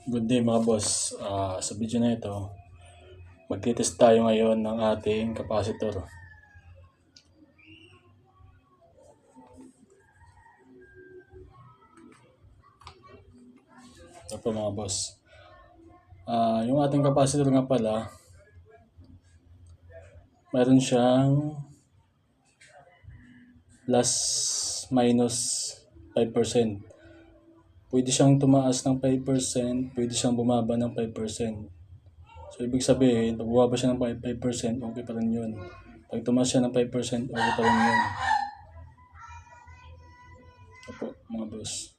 Good day mga boss. Sa video na ito, magtitest tayo ngayon ng ating capacitor. Ito po mga boss. Yung ating capacitor nga pala, meron siyang plus minus 5%. Pwede siyang tumaas ng 5%, pwede siyang bumaba ng 5%. So, ibig sabihin, pag bumaba siya ng 5%, okay pa rin yun. Pag tumaas siya ng 5%, okay pa rin yun. Ito po, mga boss.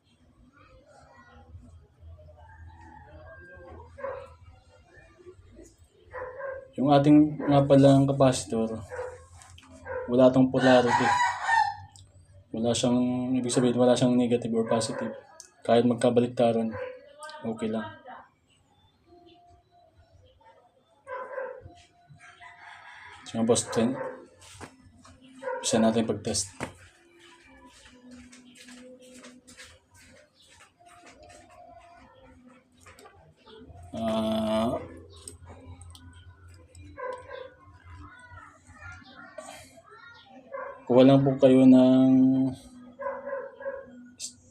Yung ating nga palang capacitor, wala tong polarity. Wala siyang, ibig sabihin, wala siyang negative or positive. Kahit magkabaliktaran, okay lang. So, mga boss, isa natin pag-test. Kuha lang po kayo ng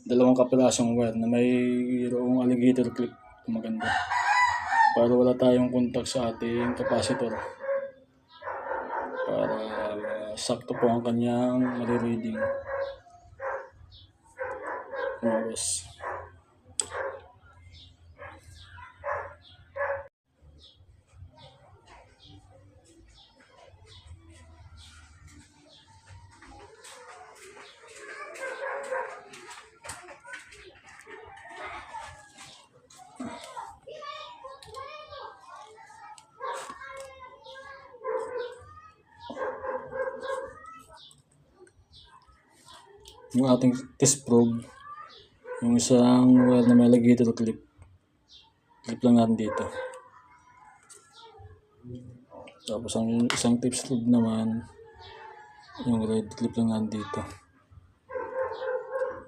dalawang kapirasong wire na mayroong alligator clip. Maganda. Para wala tayong contact sa ating capacitor. Para sakto po ang kanyang reading. Yes. Yung ating test probe, yung isang wire na may alligator clip lang natin dito. Tapos ang isang tips probe naman, yung red clip lang natin dito.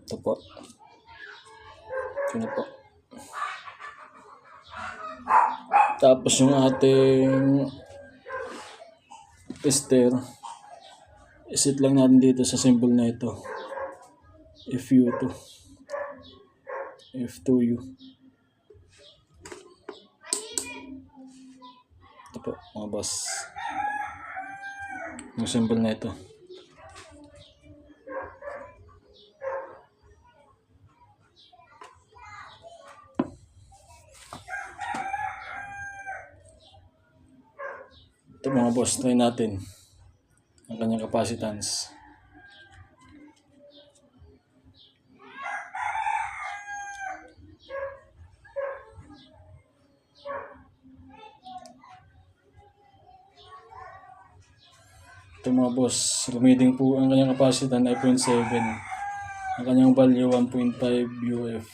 Ito po. Ito po. Tapos yung ating tester, isit lang natin dito sa symbol na ito. FU2. F2U. Ito po mga boss. Yung symbol na ito. Ito mga boss, try natin ang kanyang capacitance. Ito mga boss, reading po ang kanyang capacitance ay 0.7. Ang kanyang value 1.5 UF.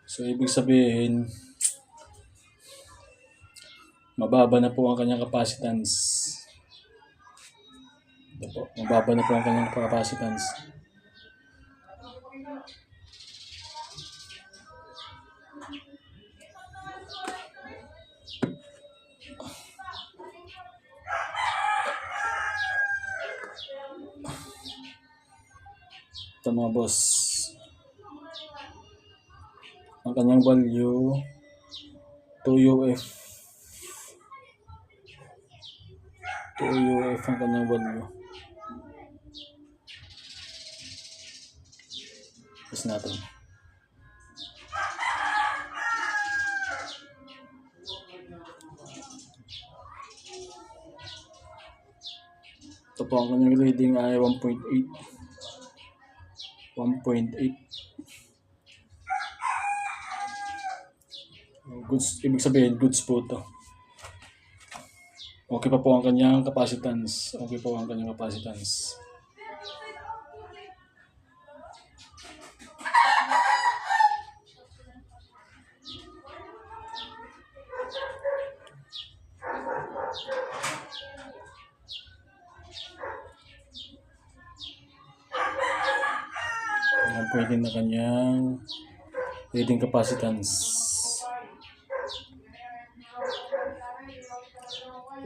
So ibig sabihin, mababa na po ang kanyang capacitance. Ito po, mababa na po ang kanyang capacitance. Ito mga boss, ang kanyang value 2 UF. 2 UF ang kanyang value. Tapos natin. Ito po ang kanyang reading ay 1.8. 1.8. Goods, ibig sabihin goods po ito. Okay pa po ang kanyang capacitance. Okay po ang kanyang capacitance. Ayan po yung na kanyang reading capacitance.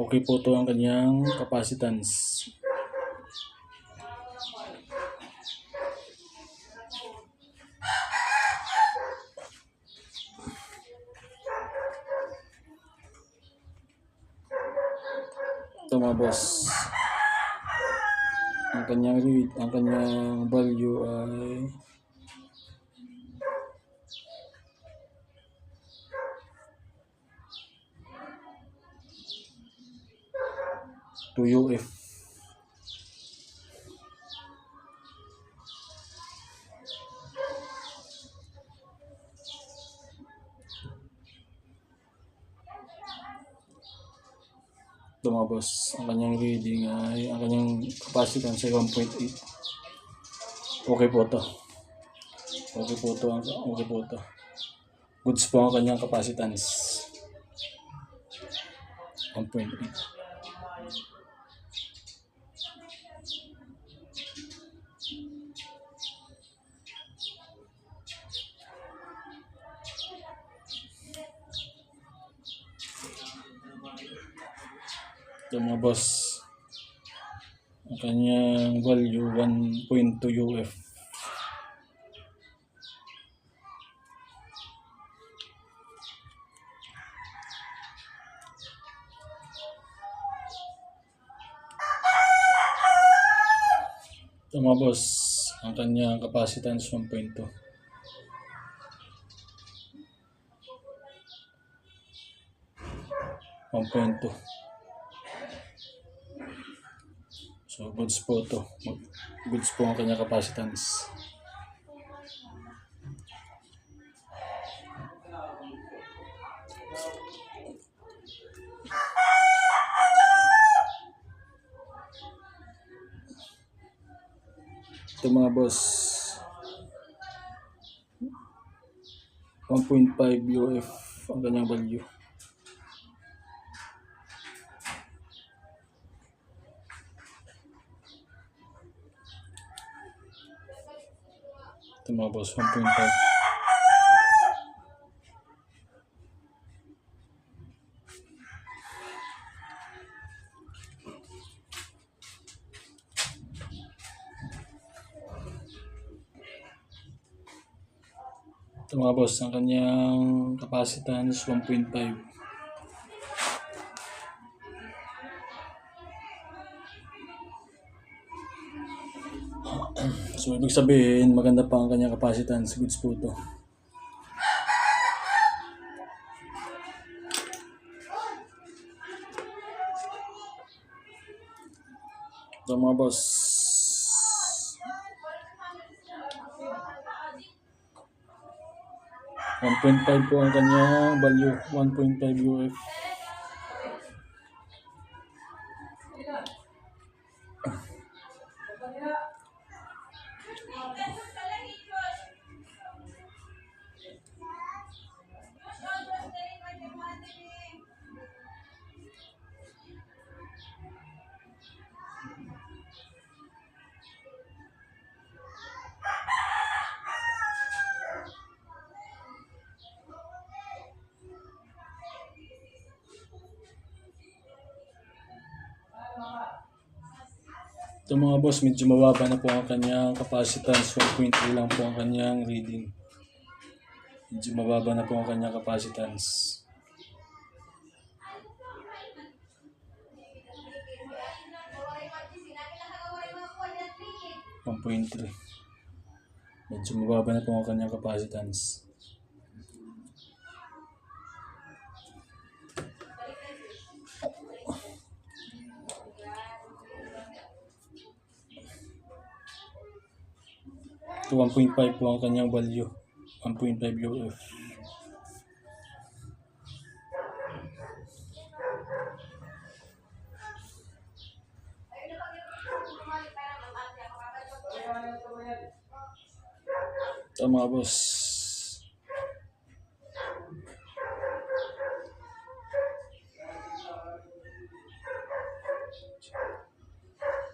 Okay po to ang kanyang capacitance. Ito mga boss. Ang kanyang value ay 2 UF. Ito mga boss, ang kanyang reading ay, ang kanyang capacitance ay 1.8. Okay po to. Okay po to. Okay po to. Goods po ang kanyang capacitance. 1.8. Ito mga boss, ang kanyang value 1.2 UF. Ito mga boss, ang kanyang capacitance 1.2. So, goods po to. Goods po ang kanyang capacitance. Ito mga boss, 1.5 UF ang kanyang value. Ito mga boss, 1.5. Ito mga boss, ang kanyang capacitance 1.5. So, ibig sabihin, maganda pa ang kanyang capacitance. Goods po ito. Ito mga boss, 1.5 po ang kanyang value. 1.5 UF. Ito mga boss, medyo mababa na po ang kanyang capacitance. 1.3 lang po ang kanyang reading. Medyo mababa na po ang kanyang capacitance. 1.3. Medyo mababa na po ang kanyang capacitance. Ito 1.5 po ang kanyang value. 1.5 UF. Ito mga boss,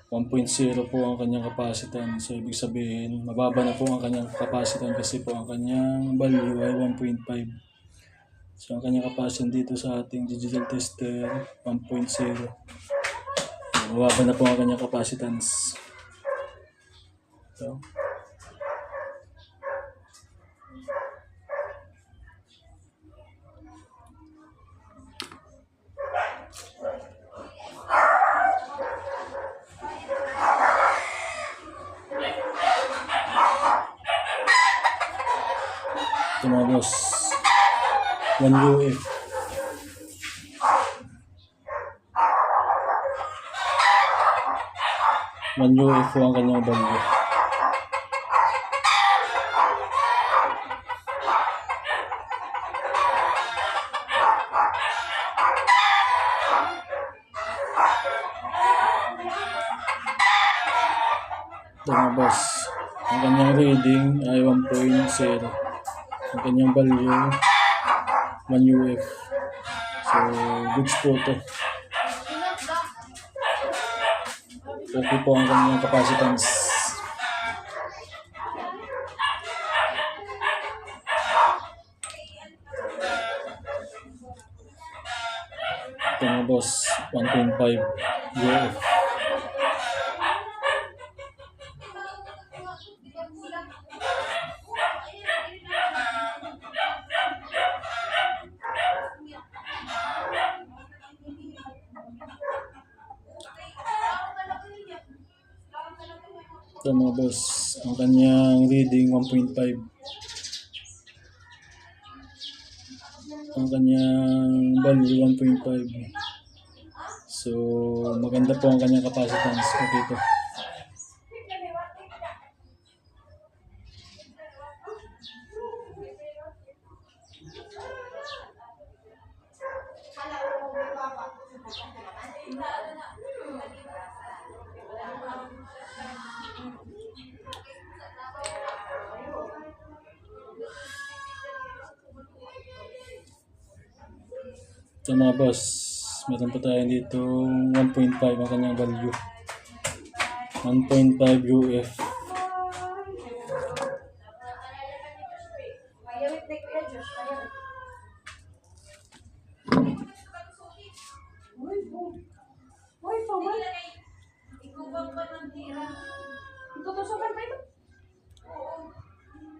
1.0 po ang kanyang capacitance. So, ibig sabihin, mababa na po ang kanyang capacitance kasi po ang kanyang value ay 1.5. So, ang kanyang kapasitan dito sa ating digital tester, 1.0. Mababa na po ang kanyang capacitance. So, ito mga boss, 1 UF. One UF po ang kanyang value. Ito mga boss, ang kanyang reading ay 1.0. Ang kanyang value, 1 UF. So, goods po ito. Okay po ang kanyang capacitance. Ito mga boss, 1.5 UF. Ito mga boss, ang kanyang reading 1.5. Ang kanyang value 1.5. So, maganda po ang kanyang capacitance. Okay po. Ito mga boss, meron pa tayo dito 1.5 ang kanyang value. 1.5 UF. Tutusukan pa ito? Oo.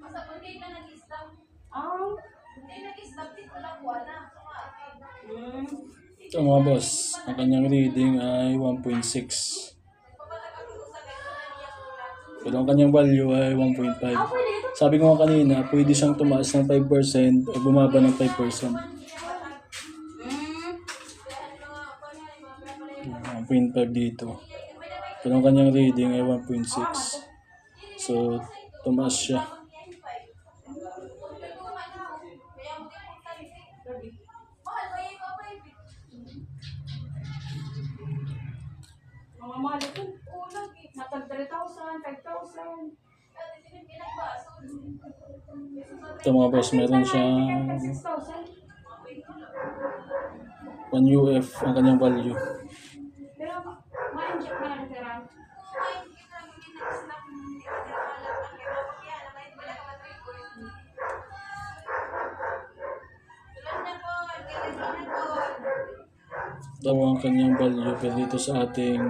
Masa kung kayo na nag-islam. Hindi nag-islam, dito lang wala. Ito mga boss, ang kanyang reading ay 1.6. Pero ang kanyang value ay 1.5. Sabi ko nga kanina, pwede siyang tumaas ng 5% o bumaba ng 5%. 1.5 dito. Pero ang kanyang reading ay 1.6. So, tumaas siya. Mga mahal ito. Ulang eh. Natag 3,000, 5,000. Ito mga boss, meron siyang 1 UF ang kanyang value. Pero ma-inject na lang tira. Ito ang kanyang value pero dito sa ating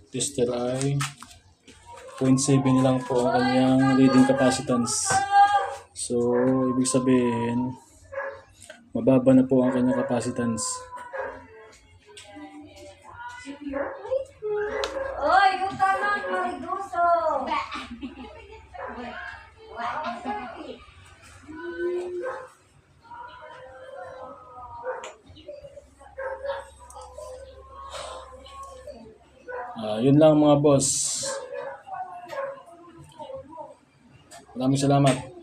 tester ay 0.7 lang po ang kanyang reading capacitance. So, ibig sabihin, mababa na po ang kanyang capacitance. Oy, yung tanong, marigoso! Yun lang mga boss. Maraming salamat.